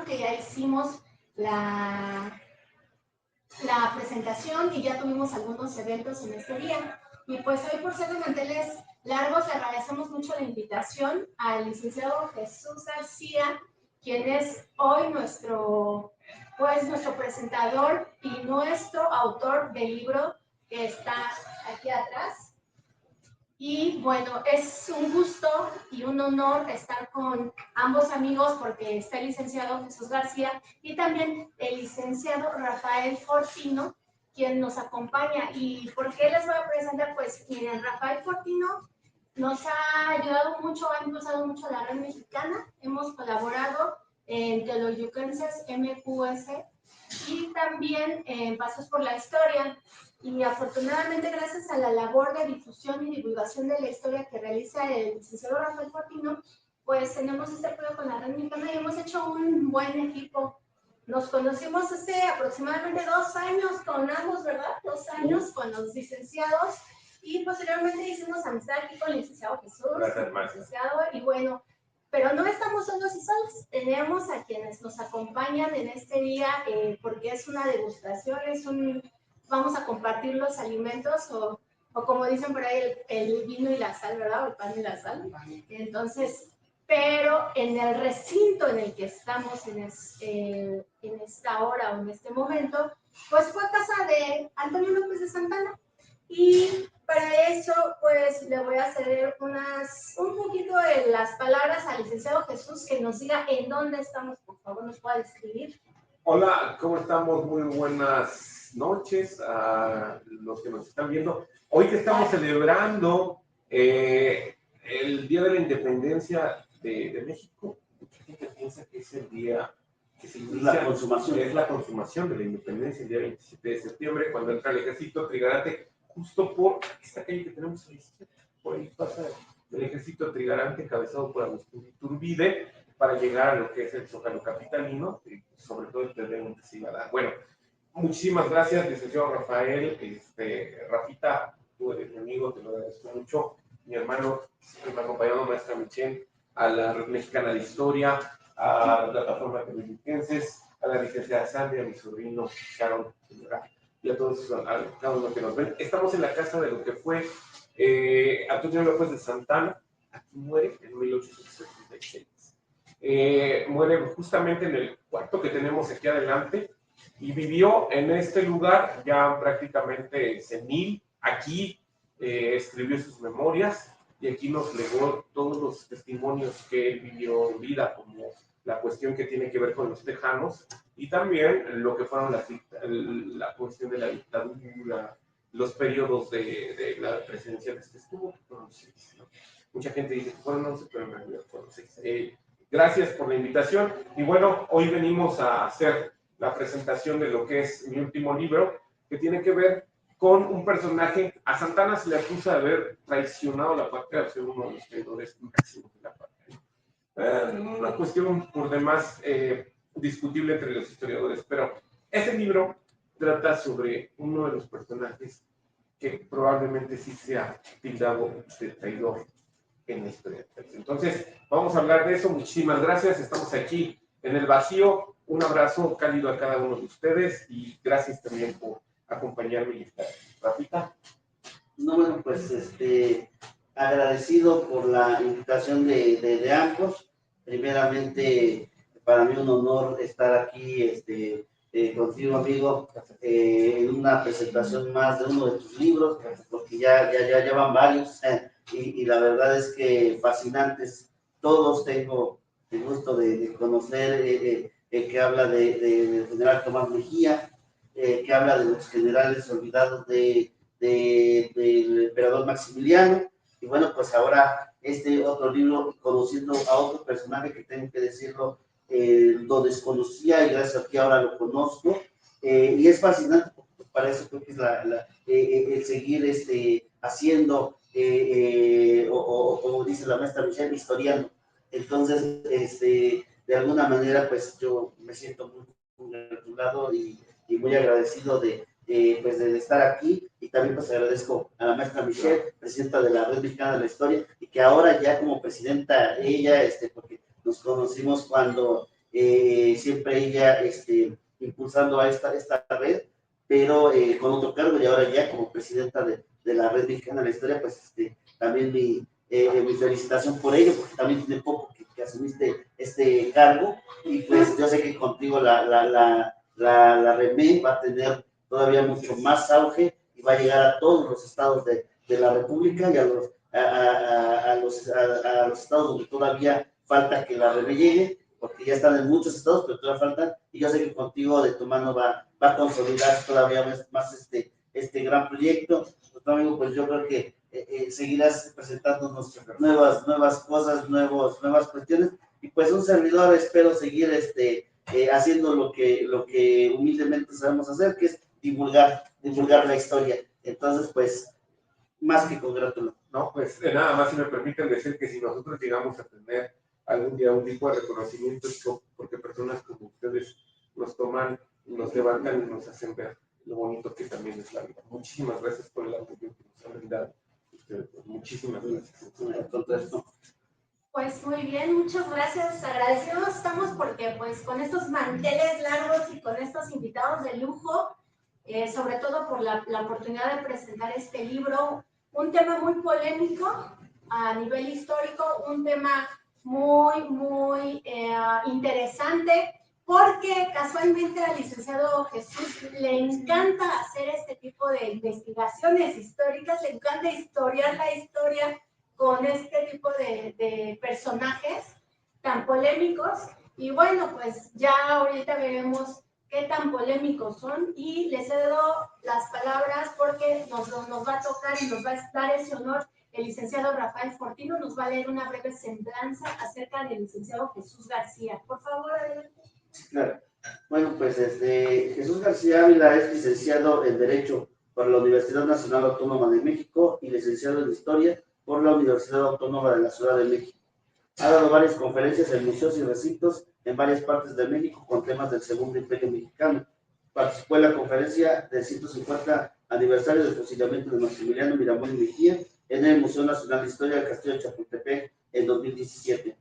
que ya hicimos la presentación y ya tuvimos algunos eventos en este día. Y pues hoy, por ser de manteles largos, le agradecemos mucho la invitación al licenciado Jesús García, quien es hoy nuestro presentador y nuestro autor del libro que está aquí atrás. Y bueno, es un gusto y un honor estar con ambos amigos porque está el licenciado Jesús García y también el licenciado Rafael Fortino, quien nos acompaña. ¿Y por qué les voy a presentar? Pues miren, Rafael Fortino nos ha ayudado mucho, ha impulsado mucho a la red mexicana. Hemos colaborado en Teoloyuquenses MQS y también en Pasos por la Historia. Y afortunadamente, gracias a la labor de difusión y divulgación de la historia que realiza el licenciado Rafael Fortino, pues tenemos este apoyo con la red mexicana y hemos hecho un buen equipo. Nos conocimos hace aproximadamente 2 años con ambos, ¿verdad? 2 años con los licenciados y posteriormente hicimos amistad aquí con el licenciado Jesús. Gracias, licenciado, y bueno, pero no estamos solos y solos, tenemos a quienes nos acompañan en este día porque es una degustación, vamos a compartir los alimentos o como dicen por ahí, el vino y la sal, ¿verdad? O el pan y la sal. Entonces, pero en el recinto en el que estamos en esta hora o en este momento, pues fue casa de Antonio López de Santana. Y para eso, pues le voy a ceder un poquito de las palabras al licenciado Jesús que nos diga en dónde estamos, por favor, nos pueda describir. Hola, ¿cómo estamos? Muy buenas noches a los que nos están viendo. Hoy que estamos celebrando el Día de la Independencia de México, mucha gente piensa que es el día que se inicia, es la consumación de la independencia, el día 27 de septiembre, cuando entra el ejército trigarante, justo por esta calle que tenemos a la izquierda. Por ahí pasa el ejército trigarante encabezado por Agustín Iturbide, para llegar a lo que es el Zócalo capitalino, y sobre todo el terreno que se iba a dar. Bueno, muchísimas gracias, licenciado Rafael. Rafita, tú eres mi amigo, te lo agradezco mucho. Mi hermano, siempre me ha acompañado, maestra Michelle, a la Red Mexicana de Historia, a la plataforma Teoloyuquenses, a la licenciada Sandy, a mi sobrino Sharon, y a todos, a cada uno que nos ven. Estamos en la casa de lo que fue Antonio López de Santana. Aquí muere en 1876. Muere justamente en el cuarto que tenemos aquí adelante y vivió en este lugar ya prácticamente senil. Aquí escribió sus memorias y aquí nos legó todos los testimonios que él vivió en vida, como la cuestión que tiene que ver con los tejanos y también lo que fueron la cuestión de la dictadura, los periodos de la presidencia que estuvo, fueron 6, ¿no? Mucha gente dice que fueron 11, pero en realidad fueron 6. Gracias por la invitación. Y bueno, hoy venimos a hacer la presentación de lo que es mi último libro, que tiene que ver con un personaje. A Santana se le acusa de haber traicionado la patria, de ser uno de los traidores máximos de la patria. Una cuestión por demás discutible entre los historiadores, pero este libro trata sobre uno de los personajes que probablemente sí sea tildado de traidor en la historia. Entonces, vamos a hablar de eso. Muchísimas gracias. Estamos aquí en el vacío. Un abrazo cálido a cada uno de ustedes y gracias también por acompañarme y estar. Rafita. No, bueno, pues agradecido por la invitación de ambos. Primeramente, para mí un honor estar aquí contigo, amigo, en una presentación más de uno de tus libros, porque ya van varios. Y la verdad es que fascinantes todos. Tengo el gusto de conocer que habla del general Tomás Mejía, que habla de los generales olvidados del emperador Maximiliano, y bueno, pues ahora este otro libro, conociendo a otro personaje que tengo que decirlo, lo desconocía y gracias a ti ahora lo conozco, y es fascinante, porque para eso creo que es el seguir haciendo, o como dice la maestra Michelle, historiando. Entonces, de alguna manera, pues yo me siento muy gratulado y muy agradecido de estar aquí, y también pues agradezco a la maestra Michelle, presidenta de la Red Mexicana de la Historia, y que ahora ya como presidenta ella, porque nos conocimos cuando siempre ella impulsando a esta red, pero con otro cargo y ahora ya como presidenta de la Red Mexicana de la Historia, pues también mi felicitación por ello, porque también tiene poco que asumiste este cargo, y pues yo sé que contigo la REME va a tener todavía mucho más auge y va a llegar a todos los estados de la República y a los estados donde todavía falta que la REME llegue, porque ya están en muchos estados, pero todavía faltan, y yo sé que contigo de tu mano va a consolidar todavía más este gran proyecto. Pues, amigo, pues yo creo que seguirás presentándonos nuevas cosas, nuevas cuestiones, y pues un servidor espero seguir haciendo lo que humildemente sabemos hacer, que es divulgar la historia. Entonces, pues, más que congratulo. No, pues nada más si me permiten decir que si nosotros llegamos a tener algún día un tipo de reconocimiento, es porque personas como ustedes nos toman, nos levantan y nos hacen ver lo bonito que también es la vida. Muchísimas gracias por el apoyo que nos han brindado. Muchísimas gracias. Pues muy bien, muchas gracias. Agradecidos estamos porque pues con estos manteles largos y con estos invitados de lujo, sobre todo por la oportunidad de presentar este libro, un tema muy polémico a nivel histórico, un tema muy interesante, porque casualmente al licenciado Jesús le encanta hacer este tipo de investigaciones históricas, le encanta historiar la historia con este tipo de personajes tan polémicos. Y bueno, pues ya ahorita veremos qué tan polémicos son, y les cedo las palabras porque nos va a tocar y nos va a dar ese honor el licenciado Rafael Fortino. Nos va a leer una breve semblanza acerca del licenciado Jesús García. Por favor, adelante. Claro. Bueno, pues Jesús García Ávila es licenciado en Derecho por la Universidad Nacional Autónoma de México y licenciado en Historia por la Universidad Autónoma de la Ciudad de México. Ha dado varias conferencias en museos y recintos en varias partes de México con temas del Segundo Imperio Mexicano. Participó en la conferencia del 150 aniversario del fusilamiento de Maximiliano Miramón y Mejía en el Museo Nacional de Historia del Castillo de Chapultepec en 2017.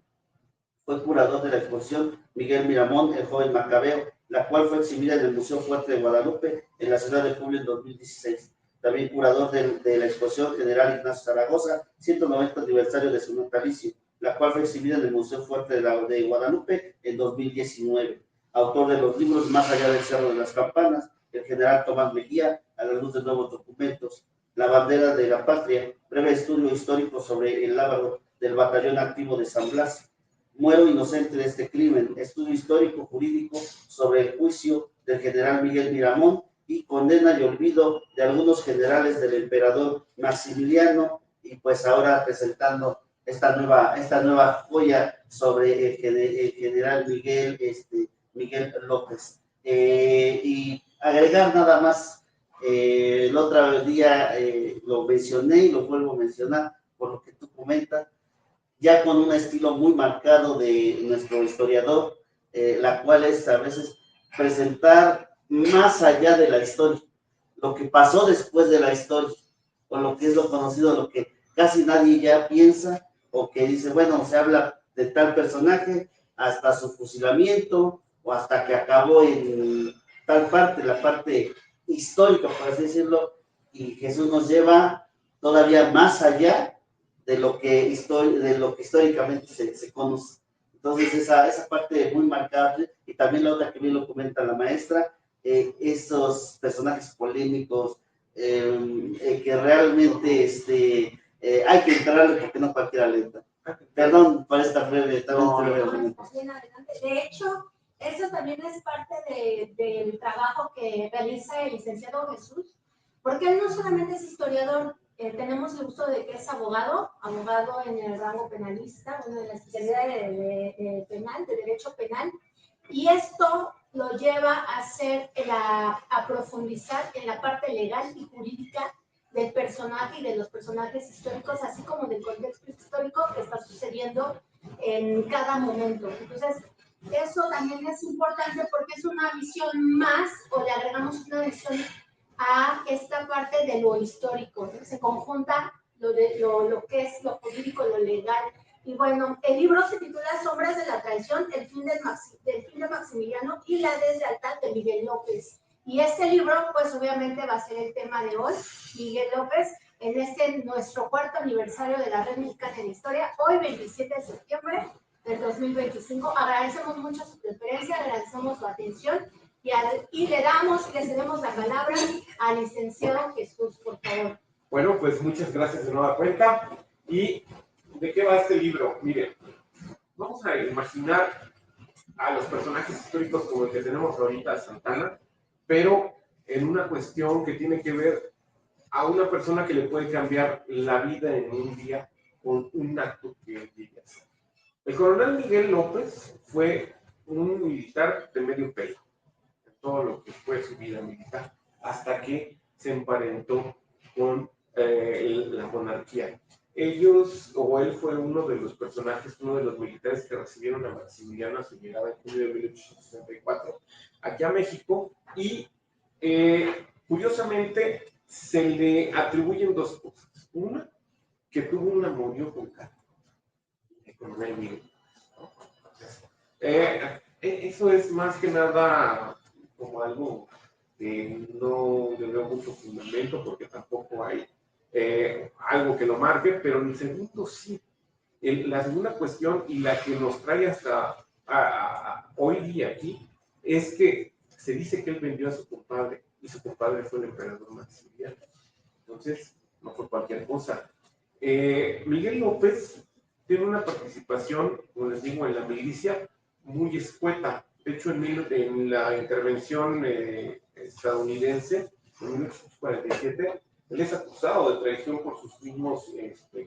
Fue curador de la exposición Miguel Miramón, el joven Macabeo, la cual fue exhibida en el Museo Fuerte de Guadalupe en la ciudad de Puebla en 2016. También curador de la exposición General Ignacio Zaragoza, 190 aniversario de su natalicio, la cual fue exhibida en el Museo Fuerte de Guadalupe en 2019. Autor de los libros Más allá del Cerro de las Campanas, el general Tomás Mejía, a la luz de nuevos documentos, La bandera de la patria, breve estudio histórico sobre el lábaro del batallón activo de San Blas, Muero inocente de este crimen, estudio histórico jurídico sobre el juicio del general Miguel Miramón y condena y olvido de algunos generales del emperador Maximiliano, y pues ahora presentando esta nueva joya sobre el general Miguel López. Y agregar nada más, el otro día lo mencioné y lo vuelvo a mencionar por lo que tú comentas, ya con un estilo muy marcado de nuestro historiador, la cual es a veces presentar más allá de la historia, lo que pasó después de la historia, o lo que es lo conocido, lo que casi nadie ya piensa, o que dice, bueno, se habla de tal personaje hasta su fusilamiento, o hasta que acabó en tal parte, la parte histórica, por así decirlo, y Jesús nos lleva todavía más allá de lo que históricamente se conoce. Entonces, esa parte muy marcable, y también la otra que bien lo comenta la maestra, esos personajes polémicos que realmente hay que entrarle porque no cualquiera le entra. Perdón por esta breve. De hecho, eso también es parte del trabajo que realiza el licenciado Jesús, porque él no solamente es historiador. Tenemos el gusto de que es abogado en el rango penalista, bueno, de la especialidad de penal, de derecho penal, y esto lo lleva a profundizar en la parte legal y jurídica del personaje y de los personajes históricos, así como del contexto histórico que está sucediendo en cada momento. Entonces, eso también es importante porque es una visión más, o le agregamos una visión a esta parte de lo histórico, ¿no? Se conjunta lo que es lo jurídico, lo legal Y bueno, el libro se titula Sombras de la traición, el fin de Maximiliano y la deslealtad de Miguel López. Y este libro, pues obviamente va a ser el tema de hoy, Miguel López, en este nuestro cuarto aniversario de la Red Mexicana de Historia, hoy 27 de septiembre del 2025. Agradecemos mucho su preferencia, agradecemos su atención y le cedemos la palabra al licenciado Jesús, por favor. Bueno, pues muchas gracias de nueva cuenta. ¿Y de qué va este libro? Miren, vamos a imaginar a los personajes históricos como el que tenemos ahorita a Santana, pero en una cuestión que tiene que ver a una persona que le puede cambiar la vida en un día con un acto que él llegue a hacer. El coronel Miguel López fue un militar de medio pelo, en todo lo que fue su vida militar, hasta que se emparentó con la monarquía. Él fue uno de los personajes, uno de los militares que recibieron a Maximiliano a su llegada en julio de 1864 aquí a México, y curiosamente se le atribuyen dos cosas. Una, que tuvo un amorío con Carlos, el coronel Miguel. Eso es más que nada como algo que no le veo mucho fundamento, porque tampoco hay algo que lo marque, pero en el segundo sí. La segunda cuestión, y la que nos trae hasta hoy día aquí, es que se dice que él vendió a su compadre, y su compadre fue el emperador Maximiliano. Entonces, no fue cualquier cosa. Miguel López tiene una participación, como les digo, en la milicia muy escueta. De hecho, en la intervención estadounidense, en 1847, él es acusado de traición por sus mismos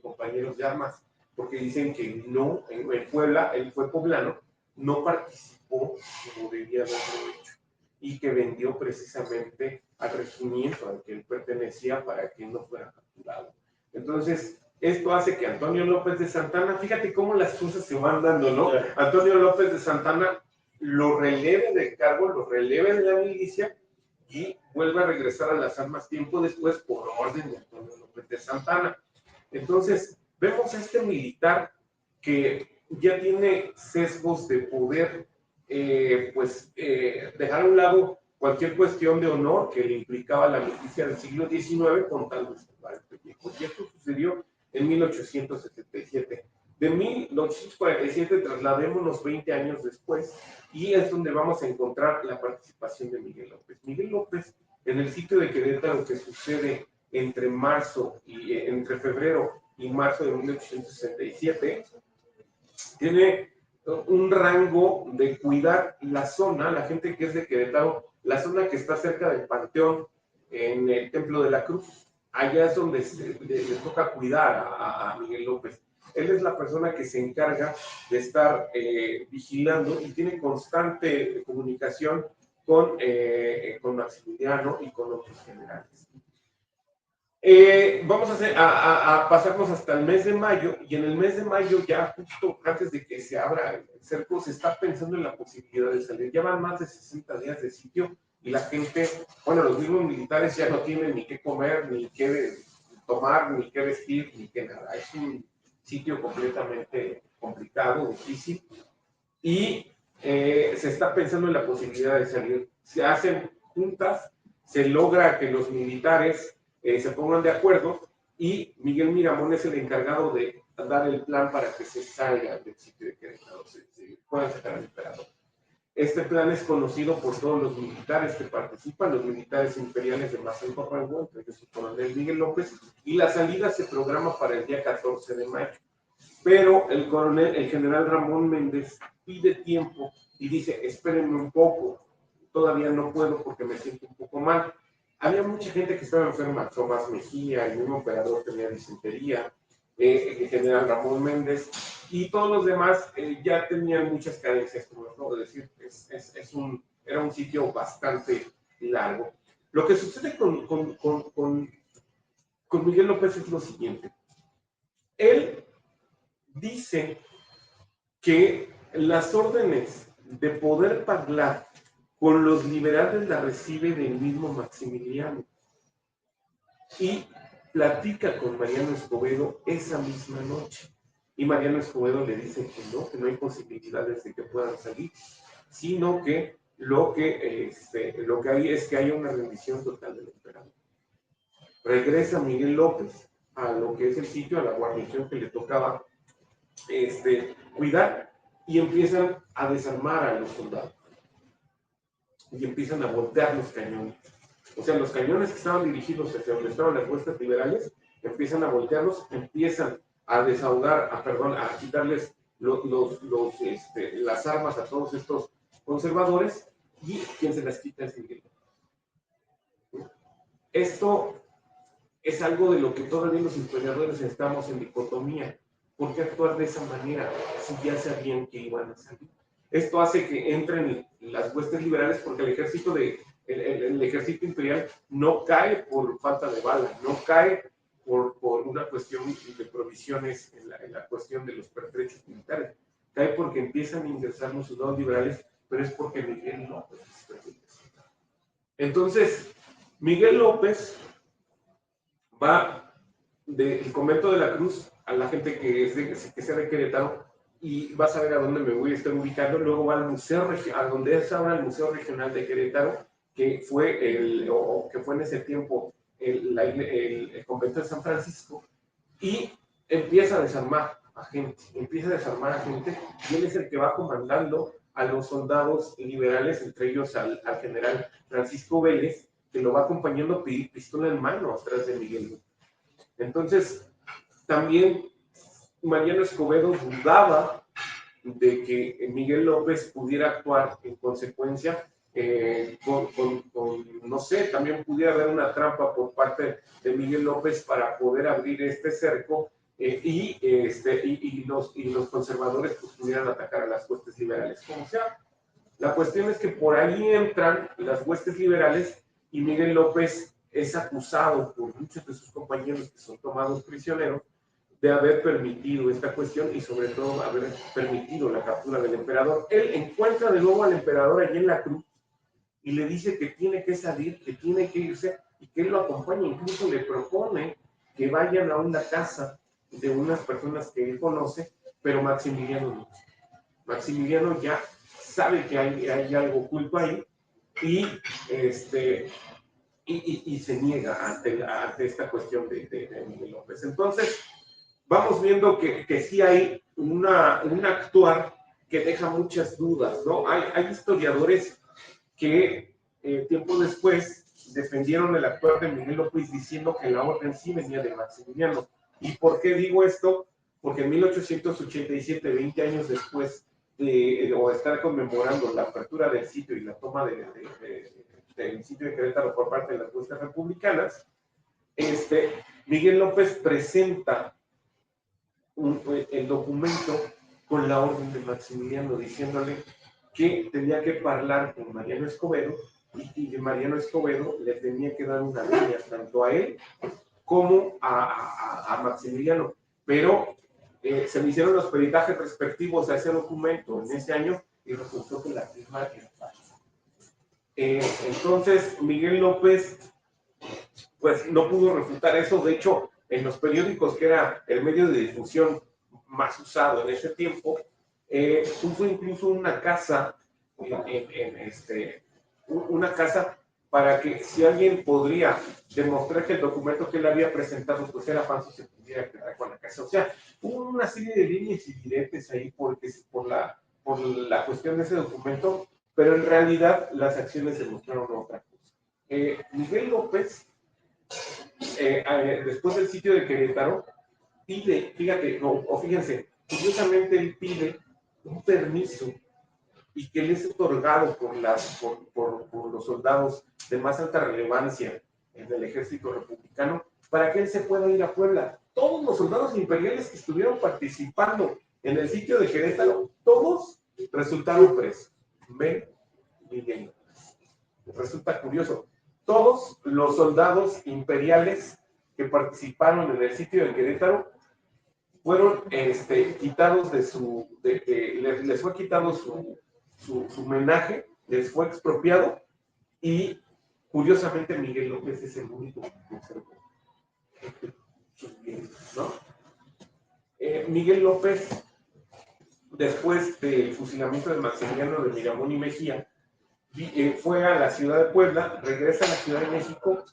compañeros de armas, porque dicen que no, en Puebla, él fue poblano, no participó como debía haberlo hecho, y que vendió precisamente al regimiento al que él pertenecía para que no fuera capturado. Entonces, esto hace que Antonio López de Santana, fíjate cómo las cosas se van dando, ¿no? Sí. Antonio López de Santana lo releve del cargo, lo releve de la milicia y vuelve a regresar a las armas tiempo después por orden de Antonio López de Santana. Entonces, vemos a este militar que ya tiene sesgos de poder, dejar a un lado cualquier cuestión de honor que le implicaba la milicia del siglo XIX con tal de salvar el pellejo. Y esto sucedió en 1877. De 1847 trasladémonos 20 años después, y es donde vamos a encontrar la participación de Miguel López. Miguel López, en el sitio de Querétaro, que sucede entre febrero y marzo de 1867, tiene un rango de cuidar la zona, la gente que es de Querétaro, la zona que está cerca del Panteón, en el Templo de la Cruz. Allá es donde le toca cuidar a Miguel López. Él es la persona que se encarga de estar vigilando y tiene constante comunicación con Maximiliano y con otros generales. Vamos a pasarnos hasta el mes de mayo, y en el mes de mayo, ya justo antes de que se abra el cerco, se está pensando en la posibilidad de salir. Ya van más de 60 días de sitio, y la gente, bueno, los mismos militares ya no tienen ni qué comer, ni qué tomar, ni qué vestir, ni qué nada. Es un sitio completamente complicado, difícil, y se está pensando en la posibilidad de salir. Se hacen juntas, se logra que los militares se pongan de acuerdo, y Miguel Miramón es el encargado de dar el plan para que se salga del sitio de Querétaro, se puedan sacar al emperador. Este plan es conocido por todos los militares que participan, los militares imperiales de más alto rango, entre ellos el coronel Miguel López, y la salida se programa para el día 14 de mayo. Pero el general Ramón Méndez pide tiempo y dice: espérenme un poco, todavía no puedo porque me siento un poco mal. Había mucha gente que estaba enferma, Tomás Mejía, el mismo emperador tenía disentería, el general Ramón Méndez, y todos los demás ya tenían muchas carencias, como lo acabo de decir. Era un sitio bastante largo. Lo que sucede con Miguel López es lo siguiente. Él dice que las órdenes de poder hablar con los liberales la recibe del mismo Maximiliano, y platica con Mariano Escobedo esa misma noche, y Mariano Escobedo le dice que no hay posibilidades de que puedan salir, sino que lo que hay es que haya una rendición total del emperador. Regresa Miguel López a lo que es el sitio, a la guarnición que le tocaba cuidar, y empiezan a desarmar a los soldados y empiezan a voltear los cañones. O sea, los cañones que estaban dirigidos hacia donde estaban las huestes liberales empiezan a voltearlos, empiezan a desahogar, a quitarles las armas a todos estos conservadores, y quien se las quita es Miguel. Esto es algo de lo que todavía los historiadores estamos en dicotomía. ¿Por qué actuar de esa manera si ya sabían que iban a salir? Esto hace que entren las huestes liberales, porque el ejército imperial no cae por falta de bala, no cae por una cuestión de provisiones en la cuestión de los pertrechos militares. Cae porque empiezan a ingresar los soldados liberales, pero es porque Miguel López está ahí. Entonces, Miguel López va del convento de la Cruz a la gente que sea de Querétaro, y vas a ver a dónde me voy a estar ubicando. Luego va al museo, a donde es ahora el Museo Regional de Querétaro, que fue en ese tiempo el convento de San Francisco, y empieza a desarmar a gente, y él es el que va comandando a los soldados liberales, entre ellos al general Francisco Vélez, que lo va acompañando pistola en mano atrás de Miguel. Entonces, también Mariano Escobedo dudaba de que Miguel López pudiera actuar en consecuencia, no sé, también pudiera haber una trampa por parte de Miguel López para poder abrir este cerco, y los conservadores pues, pudieran atacar a las huestes liberales. Como sea, la cuestión es que por ahí entran las huestes liberales, y Miguel López es acusado por muchos de sus compañeros que son tomados prisioneros de haber permitido esta cuestión, y sobre todo haber permitido la captura del emperador. Él encuentra de nuevo al emperador allí en la cruz y le dice que tiene que salir, que tiene que irse, y que él lo acompañe. Incluso le propone que vayan a una casa de unas personas que él conoce, pero Maximiliano no. Maximiliano ya sabe que hay algo oculto ahí, y se niega ante esta cuestión de Miguel López. Entonces, vamos viendo que sí hay un actuar que deja muchas dudas, ¿no? Hay historiadores que tiempo después defendieron el actuar de Miguel López diciendo que la orden sí venía de Maximiliano. ¿Y por qué digo esto? Porque en 1887, 20 años después de estar conmemorando la apertura del sitio y la toma del sitio de Querétaro por parte de las fuerzas republicanas, Miguel López presenta el documento con la orden de Maximiliano, diciéndole que tenía que hablar con Mariano Escobedo, y Mariano Escobedo le tenía que dar una línea tanto a él como a Maximiliano. Pero se me hicieron los peritajes respectivos a ese documento en ese año, y resultó que la firma era falsa. Entonces Miguel López pues no pudo refutar eso. De hecho, en los periódicos, que era el medio de difusión más usado en ese tiempo, puso incluso una casa, una casa para que si alguien podría demostrar que el documento que él había presentado pues era falso, se pudiera quedar con la casa. O sea, hubo una serie de líneas y diretes ahí por la cuestión de ese documento, pero en realidad las acciones demostraron otra cosa. Miguel López, después del sitio de Querétaro, pide, fíjense, curiosamente él pide un permiso, y que le es otorgado por los soldados de más alta relevancia en el ejército republicano, para que él se pueda ir a Puebla. Todos los soldados imperiales que estuvieron participando en el sitio de Querétaro, todos resultaron presos. Ven, Miguel. Resulta curioso. Todos los soldados imperiales que participaron en el sitio de Querétaro fueron quitados les fue quitado su homenaje, les fue expropiado, y curiosamente Miguel López es el único que conservó sus bienes, ¿no? Miguel López, después del fusilamiento de Maximiliano de Miramón y Mejía, fue a la ciudad de Puebla, regresa a la Ciudad de México,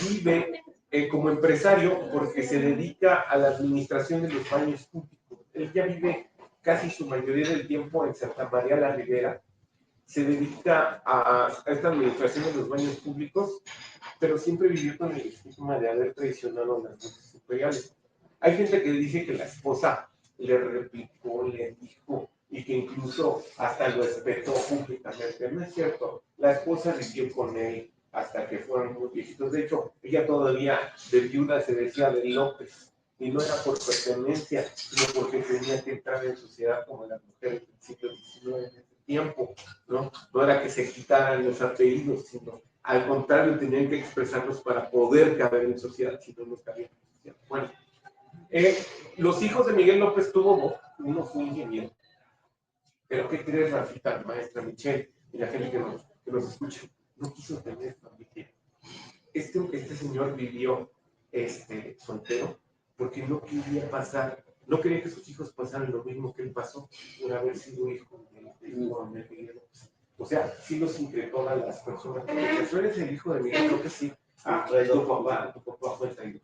vive como empresario porque se dedica a la administración de los baños públicos. Él ya vive casi su mayoría del tiempo en Santa María la Ribera, se dedica a esta administración de los baños públicos, pero siempre vivió con el estigma de haber traicionado a las fuerzas imperiales. Hay gente que dice que la esposa le replicó, le dijo, y que incluso hasta lo espetó públicamente. No es cierto, la esposa vivió con él hasta que fueron muy viejitos. De hecho, ella todavía de viuda se decía de López, y no era por pertenencia, sino porque tenía que entrar en sociedad como las mujeres del siglo XIX en ese tiempo, ¿no? No era que se quitaran los apellidos, sino al contrario, tenían que expresarlos para poder caber en sociedad, si no, no cabían en sociedad. Bueno, los hijos de Miguel López tuvo, uno fue ingeniero. Pero ¿qué crees, Rafita, maestra Michelle, y la gente que nos escucha? No quiso tener familia. Este señor vivió soltero porque no quería pasar, no quería que sus hijos pasaran lo mismo que él pasó por haber sido hijo de Miguel López. O sea, sí los incretó a las personas. Tú eres el hijo de Miguel López, sí. Tu papá fue traidor.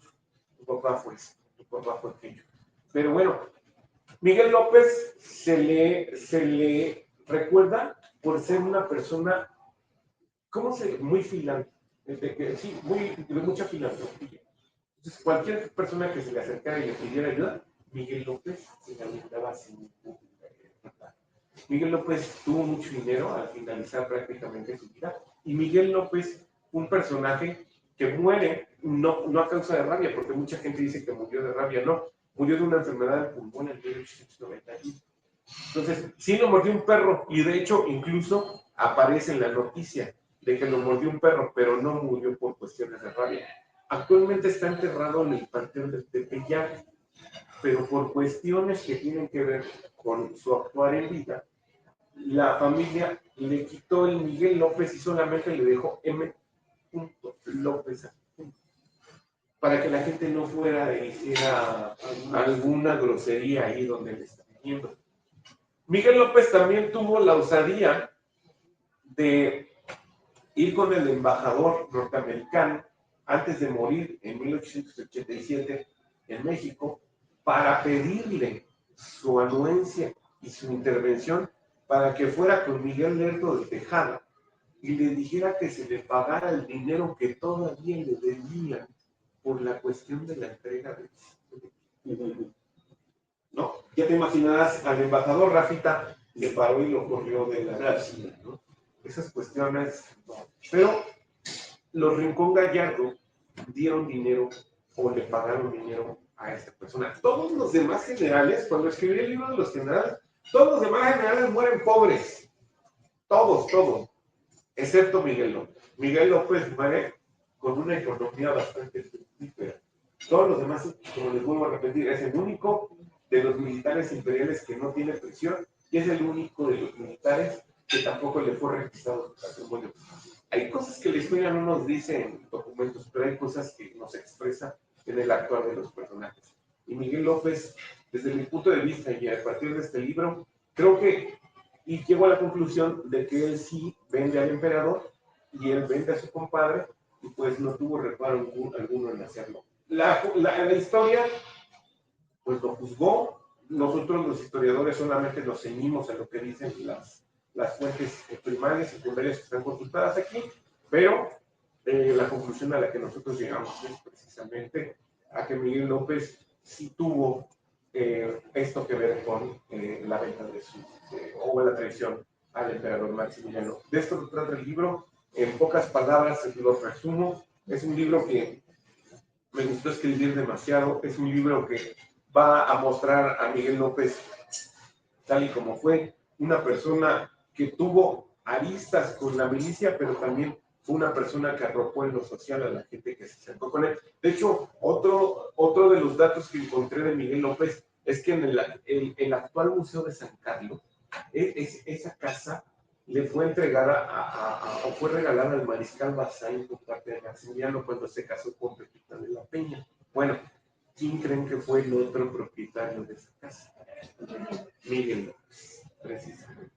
Tu papá fue eso, tu papá fue aquello. Pero bueno, Miguel López se le recuerda por ser una persona, muy filántropa, sí, de mucha filantropía. Entonces, cualquier persona que se le acercara y le pidiera ayuda, Miguel López se la brindaba sin ningún problema. Miguel López tuvo mucho dinero al finalizar prácticamente su vida, y Miguel López, un personaje que muere no a causa de rabia, porque mucha gente dice que murió de rabia, no, murió de una enfermedad del pulmón en 1891. Entonces, sí lo mordió un perro, y de hecho incluso aparece en la noticia de que lo mordió un perro, pero no murió por cuestiones de rabia. Actualmente está enterrado en el Panteón del Tepeyac, pero por cuestiones que tienen que ver con su actuar en vida, la familia le quitó el Miguel López y solamente le dejó M. López, para que la gente no fuera a decir alguna grosería ahí donde le está viviendo. Miguel López también tuvo la osadía de ir con el embajador norteamericano antes de morir en 1887 en México para pedirle su anuencia y su intervención para que fuera con Miguel Lerdo de Tejada y le dijera que se le pagara el dinero que todavía le debían por la cuestión de la entrega del... ¿No? Ya te imaginarás al embajador Rafita le paró y lo corrió de la cárcel, ¿no? Esas cuestiones, no. Pero los Rincón Gallardo dieron dinero o le pagaron dinero a esta persona. Todos los demás generales, cuando escribí el libro de los generales, todos los demás generales mueren pobres. Todos, excepto Miguel López. Miguel López muere con una economía bastante fructífera. Todos los demás, como les vuelvo a repetir, es el único de los militares imperiales que no tiene prisión y es el único de los militares que tampoco le fue registrado su patrimonio. Hay cosas que la historia no nos dice en documentos, pero hay cosas que nos expresa en el actuar de los personajes. Y Miguel López, desde mi punto de vista y a partir de este libro, creo que, y llego a la conclusión de que él sí vende al emperador y él vende a su compadre y pues no tuvo reparo alguno en hacerlo. La historia pues lo juzgó. Nosotros los historiadores solamente nos ceñimos a lo que dicen las fuentes primarias y secundarias que están consultadas aquí, pero la conclusión a la que nosotros llegamos es precisamente a que Miguel López sí tuvo esto que ver con la venta o la traición al emperador Maximiliano. De esto se trata el libro. En pocas palabras lo resumo. Es un libro que me gustó escribir demasiado. Es un libro que va a mostrar a Miguel López tal y como fue, una persona que tuvo aristas con la milicia, pero también fue una persona que arropó en lo social a la gente que se acercó con él. De hecho, otro de los datos que encontré de Miguel López es que en el actual Museo de San Carlos, esa casa le fue entregada o fue regalada al mariscal Bazaine por parte de Maximiliano cuando se casó con Pepita de la Peña. Bueno, ¿quién creen que fue el otro propietario de esa casa? Miguel López, precisamente.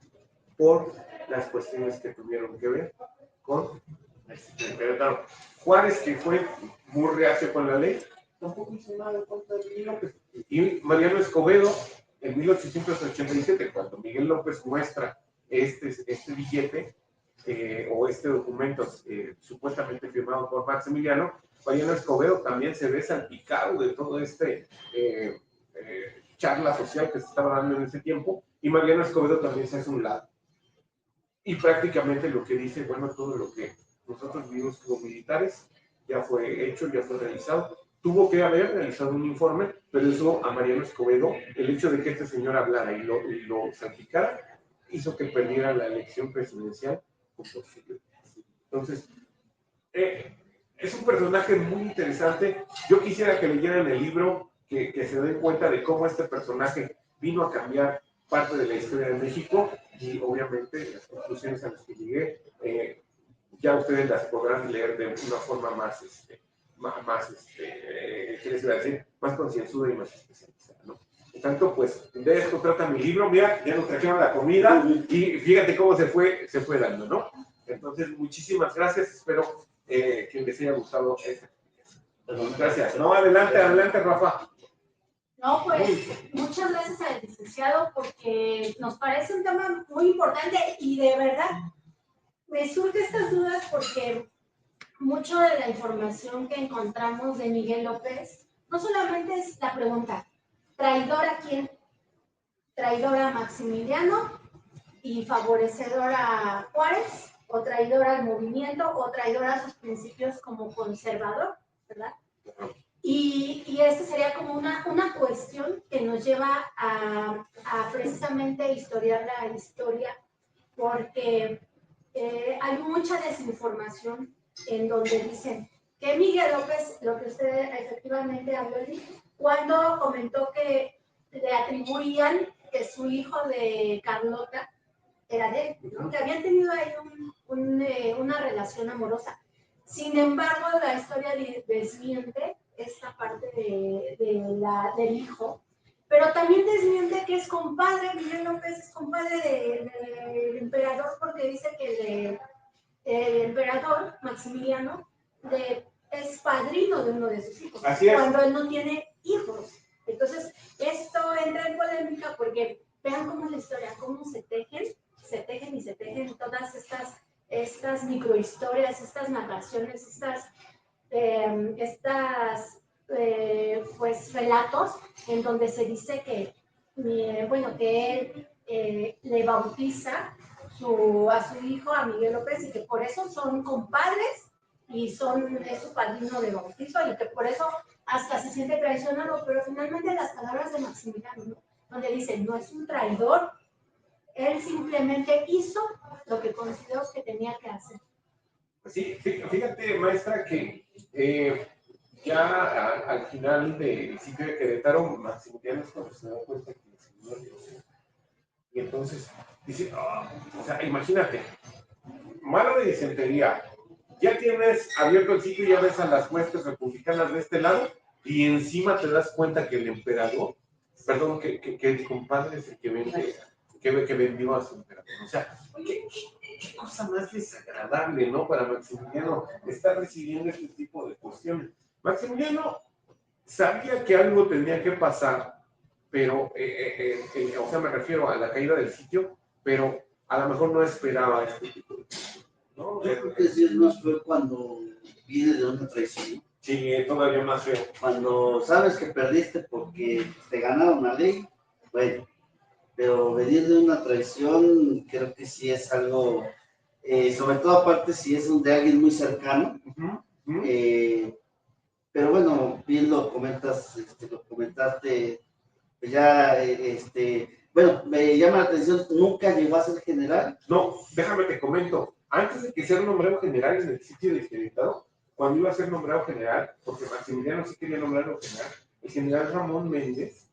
Por las cuestiones que tuvieron que ver con pero claro, Juárez, que fue muy reacio con la ley, tampoco hizo nada en contra de Miguel López. Y Mariano Escobedo, en 1887, cuando Miguel López muestra este billete o este documento supuestamente firmado por Maximiliano, Mariano Escobedo también se ve salpicado de todo charla social que se estaba dando en ese tiempo, y Mariano Escobedo también se hace un lado. Y prácticamente lo que dice, bueno, todo lo que nosotros vimos como militares ya fue hecho, ya fue realizado. Tuvo que haber realizado un informe, pero eso a Mariano Escobedo, el hecho de que este señor hablara y lo salpicara, hizo que perdiera la elección presidencial por posible. Entonces, es un personaje muy interesante. Yo quisiera que leyeran el libro, que se den cuenta de cómo este personaje vino a cambiar parte de la historia de México, y obviamente las conclusiones a las que llegué, ya ustedes las podrán leer de una forma más, ¿qué les iba a decir? Más concienzuda y más especializada, ¿no? Por tanto, pues, de esto trata mi libro. Mira, ya nos trajeron la comida y fíjate cómo se fue dando, ¿no? Entonces, muchísimas gracias. Espero que les haya gustado esta. Gracias. No, adelante, Rafa. No, pues muchas gracias al licenciado porque nos parece un tema muy importante y de verdad me surgen estas dudas porque mucho de la información que encontramos de Miguel López no solamente es la pregunta, ¿traidor a quién? ¿Traidor a Maximiliano y favorecedor a Juárez? ¿O traidor al movimiento? ¿O traidor a sus principios como conservador? ¿Verdad? Y esta sería como una cuestión que nos lleva a precisamente historiar la historia, porque hay mucha desinformación en donde dicen que Miguel López, lo que usted efectivamente habló, cuando comentó que le atribuían que su hijo de Carlota era de él, ¿no? Que habían tenido ahí una relación amorosa. Sin embargo, la historia desmiente esta parte del hijo, pero también desmiente que es compadre, Miguel López es compadre del emperador, porque dice que el emperador Maximiliano es padrino de uno de sus hijos, Así es. Cuando él no tiene hijos. Entonces, esto entra en polémica porque vean cómo la historia, cómo se tejen y se tejen todas estas microhistorias, estas narraciones, pues relatos en donde se dice que, que él le bautiza a su hijo, a Miguel López, y que por eso son compadres y es su padrino de bautizo, y que por eso hasta se siente traicionado, pero finalmente las palabras de Maximiliano, ¿no? Donde dice, no es un traidor, él simplemente hizo lo que consideró que tenía que hacer. Sí, fíjate, maestra, que ya al final del sitio de Querétaro, Maximiliano es cuando se da cuenta que el señor Dios. Y entonces dice, o sea, imagínate, malo de disentería, ya tienes abierto el sitio y ya ves a las huestes republicanas de este lado, y encima te das cuenta que el emperador, perdón, que el compadre es el que vendió a su emperador. O sea, qué cosa más desagradable, ¿no? Para Maximiliano estar recibiendo este tipo de cuestiones. Maximiliano sabía que algo tenía que pasar, pero, o sea, me refiero a la caída del sitio, pero a lo mejor no esperaba este tipo de cosas, ¿no? Yo creo que sí es más feo cuando viene de una traición. Sí, todavía más feo. Cuando sabes que perdiste porque te ganaron la ley, bueno, pero venir de una traición creo que sí es algo, sobre todo aparte si es de alguien muy cercano. Pero bueno, bien lo comentas, lo comentaste, pues ya, bueno, me llama la atención, ¿nunca llegó a ser general? No, déjame te comento, antes de que sea nombrado general en el sitio de Querétaro, cuando iba a ser nombrado general, porque Maximiliano sí quería nombrarlo general, el general Ramón Méndez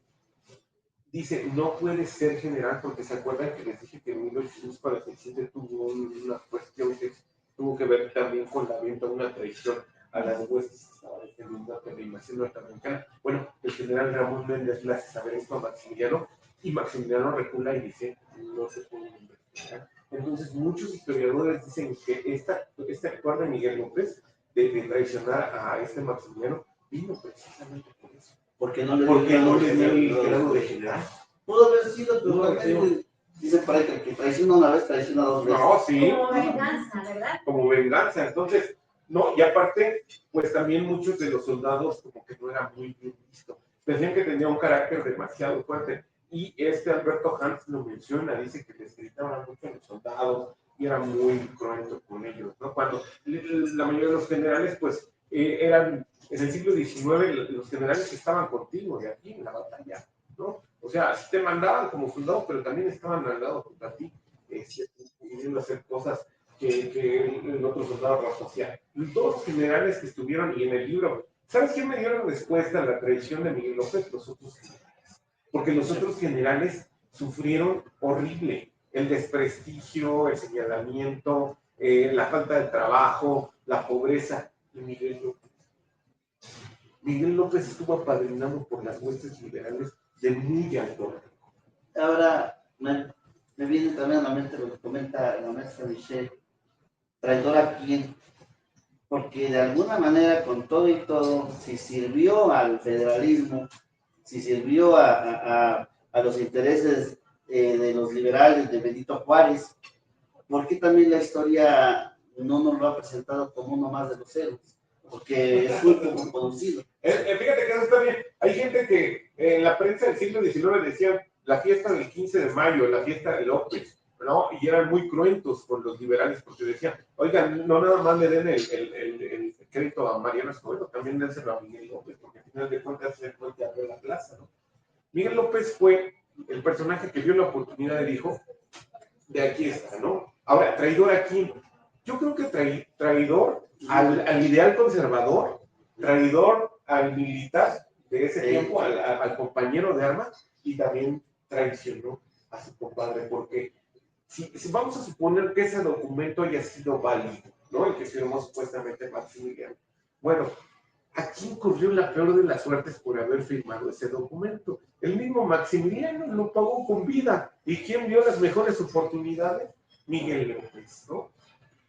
dice, no puede ser general, porque se acuerdan que les dije que en 1847 tuvo una cuestión que tuvo que ver también con la venta de una traición a las huestes que estaba defendiendo la invasión norteamericana. Bueno, el general Ramón Méndez le hace saber esto a Maximiliano, y Maximiliano recula y dice, no se puede investigar. Entonces, muchos historiadores dicen que este actuar de Miguel López, de traicionar a este Maximiliano, vino precisamente por eso. Porque no le dio el grado de general. Pudo haber sido, pero también dicen por ahí que el que traiciona una vez, traiciona dos veces. No, sí. Como venganza, ¿verdad? Como venganza. Entonces, no, y aparte, pues también muchos de los soldados como que no era muy bien visto. Decían que tenía un carácter demasiado fuerte. Y Alberto Hans lo menciona, dice que les gritaban mucho a los soldados y era muy cruento con ellos, ¿no? Cuando la mayoría de los generales, pues, eran, en el siglo XIX, los generales estaban contigo de aquí en la batalla, ¿no? O sea, te mandaban como soldado, pero también estaban al lado junto a ti, pudiendo hacer cosas que el otro soldado no hacía. Todos los generales que estuvieron, y en el libro, ¿sabes quién me dio la respuesta a la traición de Miguel López? Los otros generales. Porque los otros generales sufrieron horrible el desprestigio, el señalamiento, la falta de trabajo, la pobreza. Y Miguel López estuvo apadrinado por las huestes liberales de muy alto rango. Ahora, me viene también a la mente lo que comenta la maestra Michelle. ¿Traidor a quién? Porque de alguna manera, con todo y todo, si sirvió al federalismo, si sirvió a los intereses de los liberales, de Benito Juárez, ¿por qué también la historia no nos lo ha presentado como uno más de los héroes? Porque es muy poco conocido. Fíjate que eso está bien. Hay gente que en la prensa del siglo XIX decían la fiesta del 15 de mayo, la fiesta de López, ¿no? Y eran muy cruentos con los liberales porque decían, oigan, no nada más le den el crédito a Mariano Escobedo, también dénselo a Miguel López, porque al final de cuentas el puente abrió la plaza, ¿no? Miguel López fue el personaje que vio la oportunidad y dijo, de aquí está, ¿no? Ahora, ¿traidor a quién? Yo creo que traidor al ideal conservador, traidor al militar de ese tiempo, al compañero de armas, y también traicionó a su compadre, porque si vamos a suponer que ese documento haya sido válido, ¿no? El que firmó supuestamente Maximiliano. Bueno, ¿a quién corrió la peor de las suertes por haber firmado ese documento? El mismo Maximiliano lo pagó con vida. ¿Y quién vio las mejores oportunidades? Miguel López, ¿no?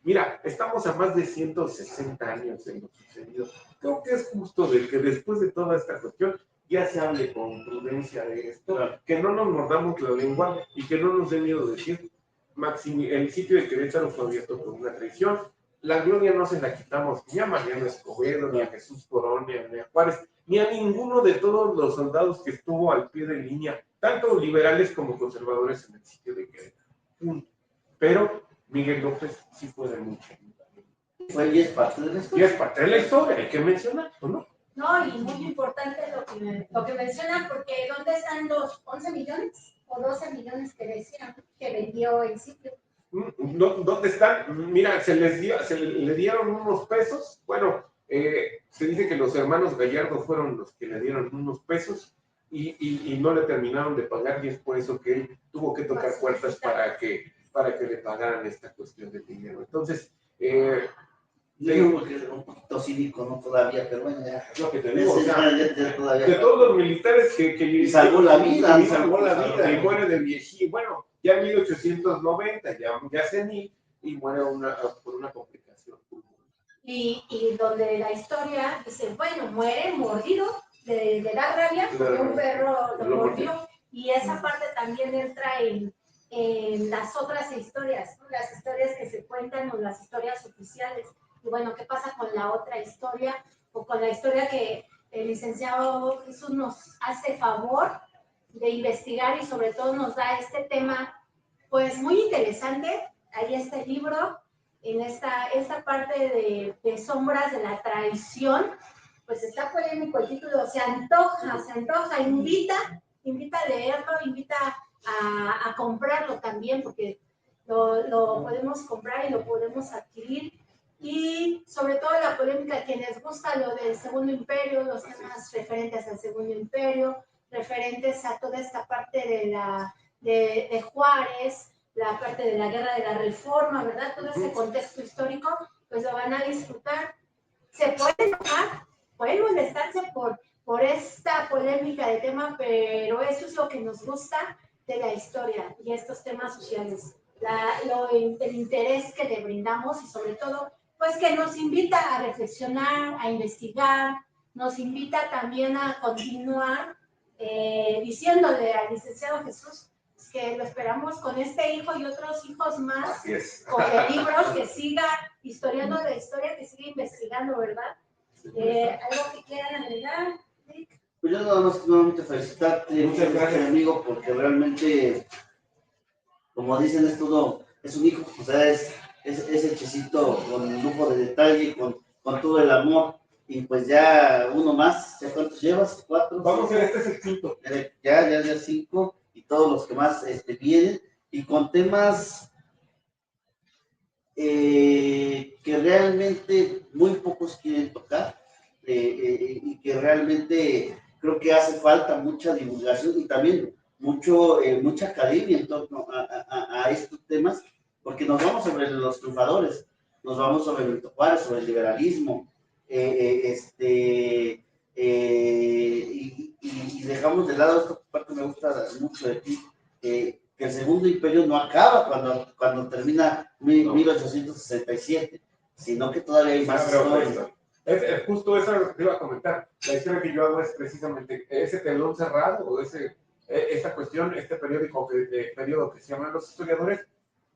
Mira, estamos a más de 160 años de lo sucedido. Creo que es justo de que después de toda esta cuestión ya se hable con prudencia de esto, que no nos mordamos la lengua y que no nos dé miedo decir, el sitio de Querétaro fue abierto por una traición. La gloria no se la quitamos ni a Mariano Escobedo, ni a Jesús Corona, ni a Juárez, ni a ninguno de todos los soldados que estuvo al pie de línea, tanto liberales como conservadores en el sitio de Querétaro. Pero Miguel López sí fue de mucha ayuda. Fue y es parte de la historia. Y es parte de la historia, hay que mencionarlo, ¿no? No, y muy importante lo que mencionan, porque ¿dónde están los 11 millones o 12 millones que decían que vendió el sitio? ¿Dónde están? Mira, se le dieron unos pesos. Bueno, se dice que los hermanos Gallardo fueron los que le dieron unos pesos y no le terminaron de pagar, y es por eso que él tuvo que tocar puertas para que le pagaran esta cuestión del dinero. Entonces, Yo creo que es un poquito cínico, ¿no? Todavía, pero bueno, ya. lo que te digo, o sea, todavía, de todos los militares que salvó la vida, y salvó la vida, y muere de viejito, bueno, ya en 1890, ya senil, y muere por una complicación. Y donde la historia dice, bueno, muere mordido de dar rabia porque un perro lo mordió, y esa parte también entra en las otras historias, ¿no? Las historias que se cuentan o las historias oficiales. Y bueno, ¿qué pasa con la otra historia o con la historia que el licenciado Jesús nos hace favor de investigar y sobre todo nos da este tema pues muy interesante? Ahí está el libro, en esta parte de sombras de la traición, pues está polémico el título, se antoja, invita a leerlo, invita a comprarlo también, porque lo podemos comprar y lo podemos adquirir. Y sobre todo la polémica, a quienes gusta lo del Segundo Imperio, los temas referentes al Segundo Imperio, referentes a toda esta parte de Juárez, la parte de la Guerra de la Reforma, ¿verdad? Todo ese contexto histórico, pues lo van a disfrutar. Se puede enojar, pueden molestarse por esta polémica de tema, pero eso es lo que nos gusta de la historia y estos temas sociales. El interés que le brindamos y sobre todo, pues que nos invita a reflexionar, a investigar, nos invita también a continuar diciéndole al licenciado Jesús que lo esperamos con este hijo y otros hijos más, con el libro, que siga historiando la historia, que siga investigando, ¿verdad? ¿Algo que quieran agregar, Rick? Pues yo nada más nuevamente felicitarte, muchas gracias amigo, porque realmente, como dicen, es todo, es un hijo, o sea, es hechicito con lujo de detalle, con todo el amor, y pues ya uno más, ¿ya cuántos llevas? ¿4? Vamos a ver, este es el quinto. Ya 5, y todos los que más vienen, y con temas que realmente muy pocos quieren tocar, y que realmente creo que hace falta mucha divulgación y también mucha academia en torno a estos temas, porque nos vamos sobre los triunfadores, nos vamos sobre Benito Juárez, sobre el liberalismo, y dejamos de lado esta parte que me gusta mucho de ti, que el Segundo Imperio no acaba cuando termina 1867, sino que todavía hay más historia. Es justo eso que te iba a comentar. La historia que yo hago es precisamente ese telón cerrado, o esta cuestión, este periodo que se llaman los historiadores.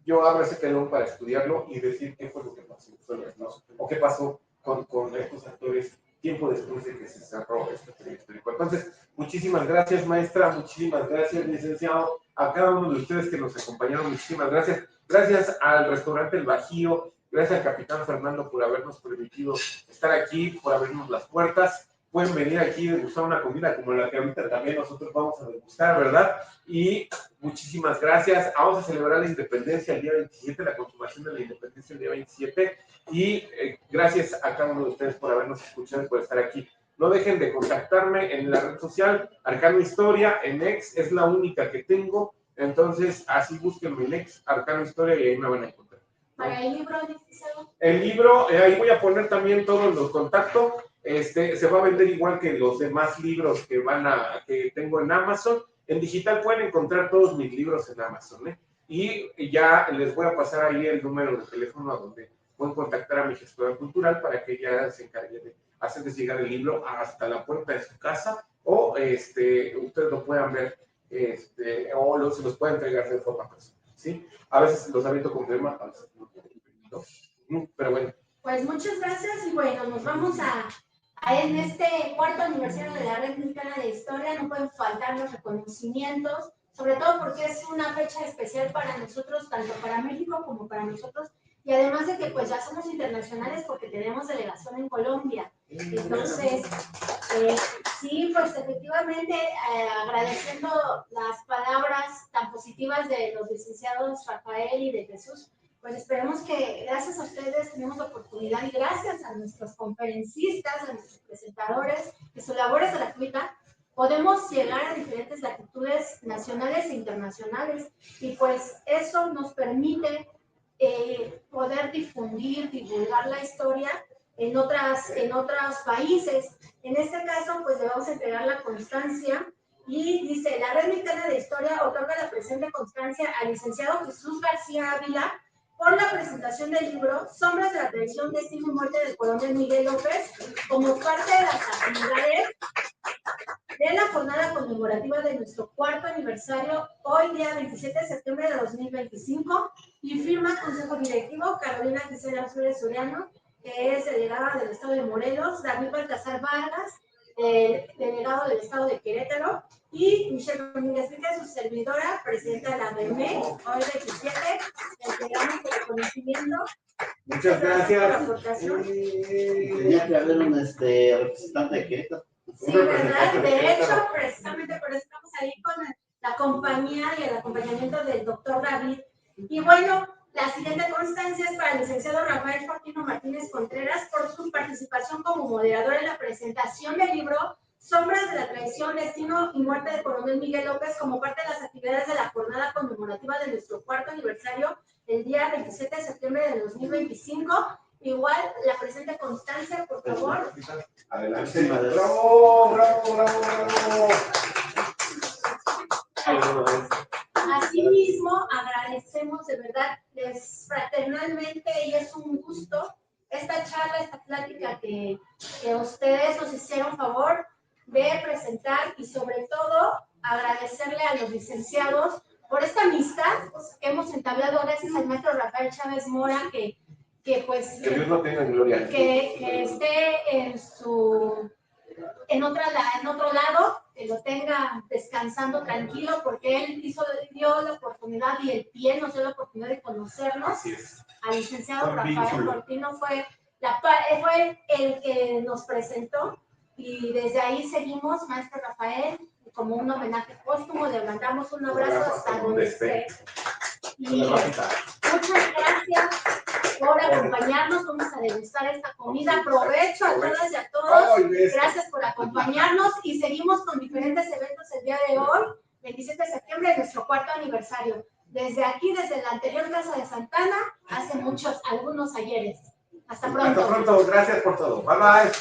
Yo abro ese telón para estudiarlo y decir qué fue lo que pasó, ¿no? O qué pasó con estos actores tiempo después de que se cerró este periodo histórico. Entonces, muchísimas gracias, maestra, muchísimas gracias, licenciado, a cada uno de ustedes que nos acompañaron, muchísimas gracias. Gracias al restaurante El Bajío, gracias al capitán Fernando por habernos permitido estar aquí, por abrirnos las puertas. Pueden venir aquí y degustar una comida como la que ahorita también nosotros vamos a degustar, ¿verdad? Y muchísimas gracias. Vamos a celebrar la independencia el día 27, la consumación de la independencia el día 27. Y gracias a cada uno de ustedes por habernos escuchado y por estar aquí. No dejen de contactarme en la red social Arcano Historia, en X, es la única que tengo. Entonces, así búsquenme en X, Arcano Historia, y ahí me van a encontrar. Para el libro, licenciado. El libro, ahí voy a poner también todos los contactos. Se va a vender igual que los demás libros que tengo en Amazon. En digital pueden encontrar todos mis libros en Amazon, ¿eh? Y ya les voy a pasar ahí el número de teléfono a donde pueden contactar a mi gestora cultural para que ella se encargue de hacerles llegar el libro hasta la puerta de su casa, o ustedes lo puedan ver, o se los pueden entregar de forma personal, ¿sí? A veces los aviento con crema, a veces no, pero bueno. Pues muchas gracias y bueno, nos vamos en este cuarto aniversario de la Red Mexicana de Historia. No pueden faltar los reconocimientos, sobre todo porque es una fecha especial para nosotros, tanto para México como para nosotros, y además de que pues ya somos internacionales porque tenemos delegación en Colombia. Entonces, sí, pues efectivamente agradeciendo las palabras tan positivas de los licenciados Rafael y de Jesús, pues esperemos que gracias a ustedes tenemos la oportunidad, y gracias a nuestros conferencistas, a nuestros presentadores, que su labor es gratuita, podemos llegar a diferentes latitudes nacionales e internacionales, y pues eso nos permite poder divulgar la historia en otros países. En este caso, pues le vamos a entregar la constancia, y dice: la Red Mexicana de Historia otorga la presente constancia al licenciado Jesús García Ávila por la presentación del libro Sombras de la Tradición, Destino y Muerte del Coronel Miguel López, como parte de las actividades de la jornada conmemorativa de nuestro cuarto aniversario, hoy día 27 de septiembre de 2025, y firma Consejo Directivo Carolina Gisela Flores Soriano, que es delegada del Estado de Morelos, David Baltasar Vargas, delegado del Estado de Querétaro, y Michelle Domínguez Vítez, su servidora, presidenta de la BME, hoy 27, entregamos el reconocimiento. Muchas gracias. Por la aportación. Tenía que haber un representante de Querétaro. Sí, ¿verdad? De hecho, precisamente por eso estamos ahí con la compañía y el acompañamiento del doctor David. Y bueno, la siguiente constancia es para el licenciado Rafael Joaquino Martínez Contreras por su participación como moderador en la presentación del libro Sombras de la Traición, Destino y Muerte del Coronel Miguel López, como parte de las actividades de la jornada conmemorativa de nuestro cuarto aniversario el día 27 de septiembre de 2025. Igual, la presente constancia, por favor. Adelante. Muchísimas gracias. ¡Bravo, bravo, bravo, bravo! Asimismo, agradecemos de verdad, fraternalmente, y es un gusto esta charla, esta plática que ustedes nos hicieron favor de presentar, y sobre todo agradecerle a los licenciados por esta amistad que hemos entablado gracias al maestro Rafael Chávez Mora, que pues Que Dios lo tenga en gloria. que esté en otro lado, que lo tenga descansando tranquilo, porque él dio la oportunidad y el pie nos dio la oportunidad de conocernos. Así es. Al licenciado Un Rafael vínculo. Cortino fue el que nos presentó, y desde ahí seguimos, maestro Rafael, como un homenaje póstumo, le mandamos un abrazo hasta donde esté. Y muchas gracias por acompañarnos. Vamos a degustar esta comida. Provecho a todas y a todos. Gracias por acompañarnos, y seguimos con diferentes eventos el día de hoy, 27 de septiembre, nuestro 4º aniversario. Desde aquí, desde la anterior Plaza de Santana, hace algunos ayeres. Hasta pronto. Hasta pronto. Gracias por todo. Bye bye.